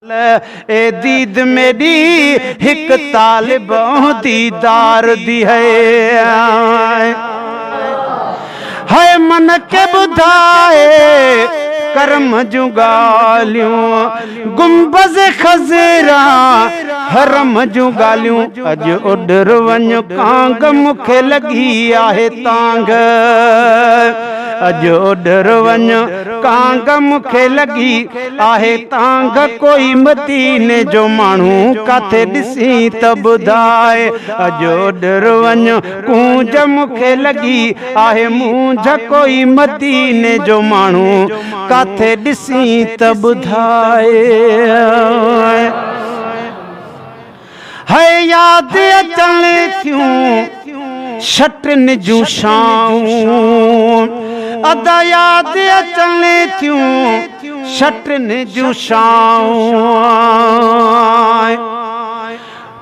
ए दीद मेरी हिक तालिब दीदार दी है मन के बुधाए करम जूं गालियूं गुंबज़ खज़रा हरम जूं गालियूं अज उडर वञ कांग मुखे लगी आहे तांग अज उडर वञ कांग मुखे लगी आहे तांग कोई मदीने जो माण्हू काथे ॾिसी त ॿुधाए अज उडर वञ कूंज मुखे लगी आहे मूंझ कोई मदीने जो माण्हू काथे ॾिसी त ॿुधाए है याद अचण थियूं शटन जूं शाऊं अदा याद अचण थियूं शटन जूं शाऊं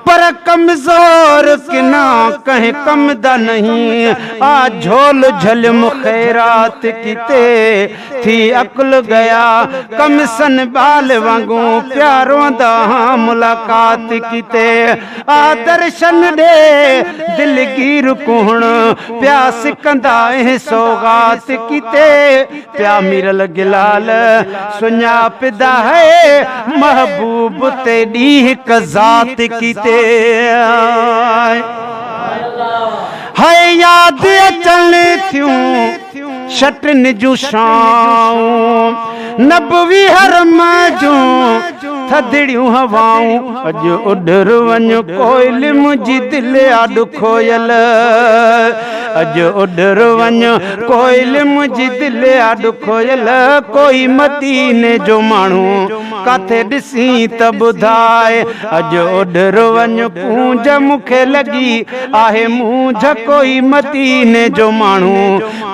पर कमजोर किना कहीं कम दा नहीं आ झोल झलम खैरात किते थी अकुल गया कम सन बाल वांगू प्यारों दा मुलाकात किते आ दर्शन दे दिलगीर कुहण प्यास कंदा है सौगात किते प्या मिरल गिलाल सुन्या पिदा है महबूब ते डी कजात किते है याद अचण थियूं शटन जूं शाऊं नबवी हरम जूं थदड़ियूं हवाऊं अज उडर वञ कोयल मुंहिंजी दिल आॾ खोयल अज उडर वञ कोयल मुंहिंजी दिल आॾ खोयल कोई मदीने जो माण्हू काथे ॾिसी त ॿुधाए अज उडर वञ कूंज मुखे लगी आहे मूंझ कोई मदीने जो माण्हू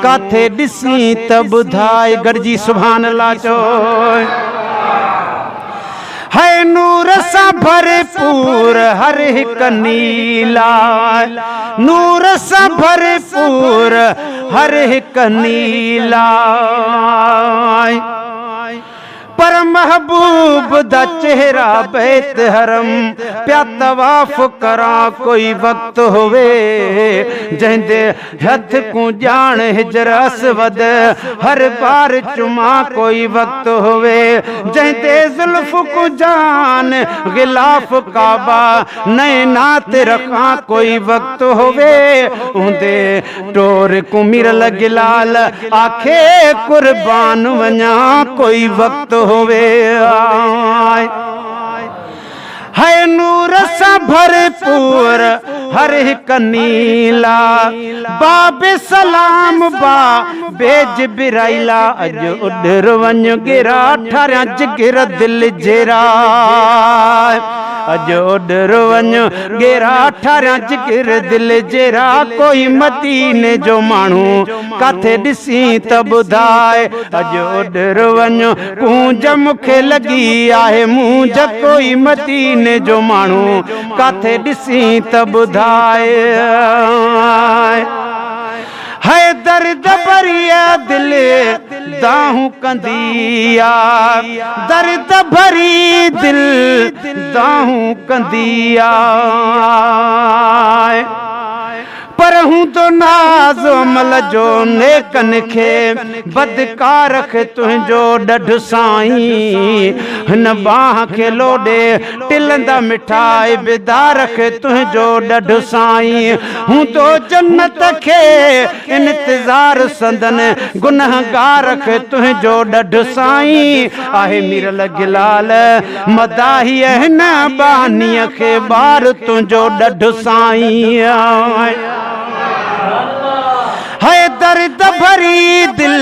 काथे ॾिसी त ॿुधाए गॾिजी सुभान अल्लाह चो है नूर सा भरपूर हर हिक नीला नूर सा भरपूर हर हिक नीला पर महबूब दा चेहरा बैत हरम प्या तवाफ करा कोई वक्त होवे जंदे हथ को जान हिजर असवद हर बार चुमा कोई वक्त होवे जंदे जुल्फ को जान गिलाफ काबा नैनात रखा कोई वक्त होवे उंदे टोर को मिरल गिलाल आखे कुर्बान वञा कोई वक्त होवे है नूर सा भरपूर हर हिक नीला बाबे सलाम बा बेज बिराइला अज उडर वञ गिरा ठारिया जिगर दिल जेरा अज उडर वञ गिरा ठारिया जिगर दिल जेरा कोई मदीने जो माण्हू काथे ॾिसी त ॿुधाए अज उडर वञ कूंज मुखे लगी आहे मूंझ कोई मदीने जो माण्हू काथे ॾिसी त ॿुधाए है दर्द भरिया दिल दाहूं कंदिया दर्द भरी दिल दाहूं कंदिया पर हूं तो नाज़ अमल जो नेकन खे बदकार खे तुंहिंजो डढ साईं हिन बाह खे लोडे टिलंदा मिठाई बेदार खे तुंहिंजो डढ साईं हूं तो जन्नत खे इंतज़ार संदन गुनहगार खे तुंहिंजो डढ साईं आहे मिरल गिलाल मदाही हिन बानीअ खे ॿार तुंहिंजो डढ साईं है दर्द भरी दिल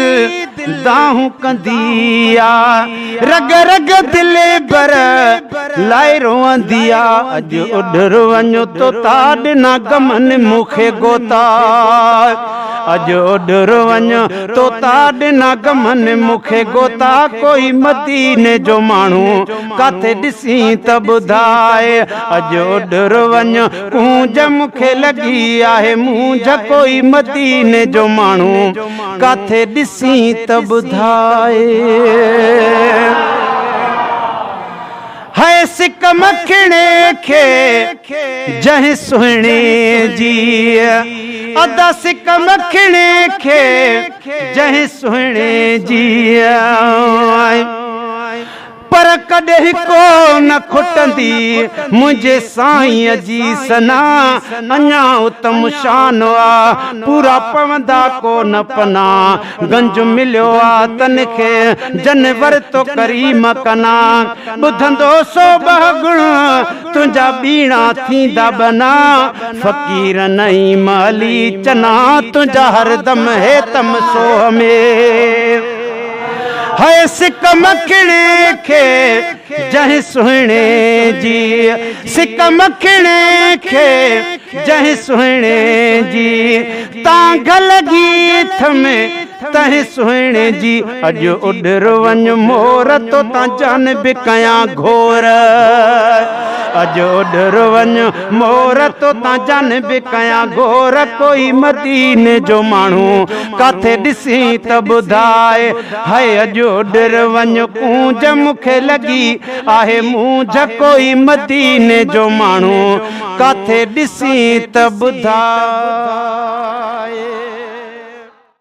दाहूं कंदिया रग रग दिल बर लाइ रोवंदिया अज उडर वञो तो ताड ना गमन मुखे गोता अज उडर वञो तो ताड ना गमन मुखे गोता कोई मदीने जो माण्हू काथे ॾिसी त ॿुधाए अज उडर वञो कूंज मुखे लगी आहे मूंझ कोई मदीने जो माण्हू काथे ॾिसी त ॿुधाए है सिक मखणे खे जंहिं सुहिणे जी अदा सिक मखणे खे जंहिं सुहिणे जी पर कॾहिं को न खुटंदी मुंहिंजे साईं जी सना अञा उत्तम शान आ पूरा पवंदा को न पना गंज मिलियो आ तन खे जनवर तो करीम कना ॿुधंदो सो गुण तुंहिंजा बीणा थींदा बना फ़कीर नई माली चना तुंहिंजा हरदम हे तम सोह में है सिक मखणे खे जंहिं सुहिणे जी सिक मखणे खे जंहिं सुहिणे जी तांगल गीत में तंहिं सुहिणे जी अॼु उॾर वञ मोर तो तां जान बि कयां घोर अॼु उॾर वञ मोर तो तां जान बि कयां घोर कोई मदीने जो माण्हू काथे ॾिसी त ॿुधाए हाय अॼु उॾर वञ कूंज मूंखे लॻी आहे मूंझ कोई मदीने जो माण्हू काथे ॾिसी त ॿुधाए।